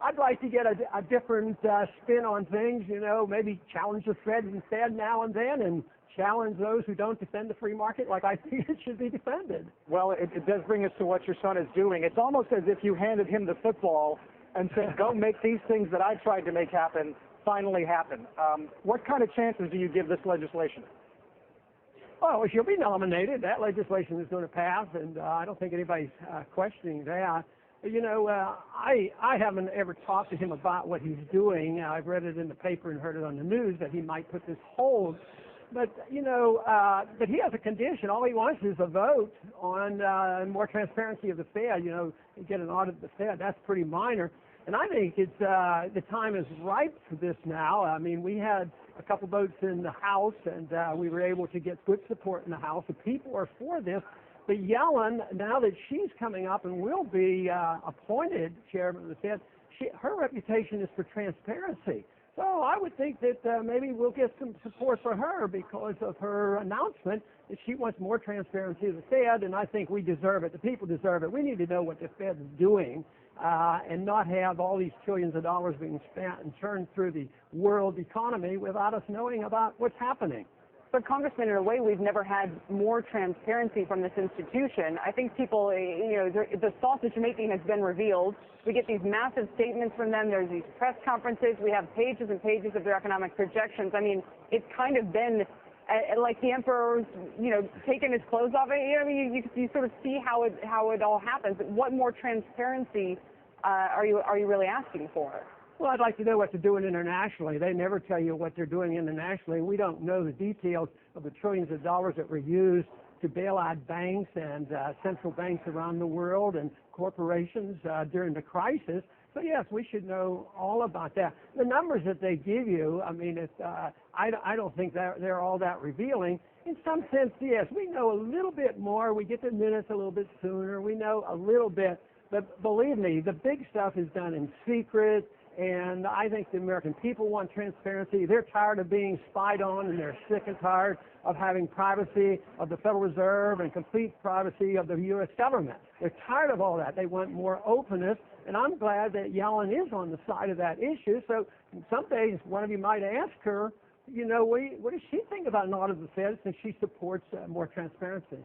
I'd like to get a different spin on things, you know, maybe challenge the Fed and Fed now and then, and challenge those who don't defend the free market like I think it should be defended. Well, it does bring us to what your son is doing. It's almost as if you handed him the football and said, go make these things that I tried to make happen finally happen. What kind of chances do you give this legislation? Oh, well, she'll be nominated. That legislation is going to pass, and I don't think anybody's questioning that. You know, I haven't ever talked to him about what he's doing. I've read it in the paper and heard it on the news that he might put this hold. But, you know, but he has a condition. All he wants is a vote on more transparency of the Fed. You know, get an audit of the Fed. That's pretty minor. And I think it's the time is ripe for this now. I mean, we had a couple votes in the House, and we were able to get good support in the House. The people are for this. But Yellen, now that she's coming up and will be appointed chairman of the Fed, her reputation is for transparency. So I would think that maybe we'll get some support for her because of her announcement that she wants more transparency of the Fed, and I think we deserve it. The people deserve it. We need to know what the Fed is doing and not have all these trillions of dollars being spent and churned through the world economy without us knowing about what's happening. But Congressman, in a way, we've never had more transparency from this institution. I think people, you know, the sausage making has been revealed. We get these massive statements from them. There's these press conferences. We have pages and pages of their economic projections. I mean, it's kind of been like the emperor's, you know, taking his clothes off. You know, I mean, you sort of see how it all happens. What more transparency are you really asking for? Well, I'd like to know what they're doing internationally. They never tell you what they're doing internationally. We don't know the details of the trillions of dollars that were used to bail out banks and central banks around the world and corporations during the crisis. So, yes, we should know all about that. The numbers that they give you, I mean, I don't think they're all that revealing. In some sense, yes, we know a little bit more. We get the minutes a little bit sooner. We know a little bit. But believe me, the big stuff is done in secret. And I think the American people want transparency. They're tired of being spied on, and they're sick and tired of having privacy of the Federal Reserve and complete privacy of the U.S. government. They're tired of all that. They want more openness, and I'm glad that Yellen is on the side of that issue. So someday one of you might ask her, you know, what does she think about an audit of the Fed since she supports more transparency?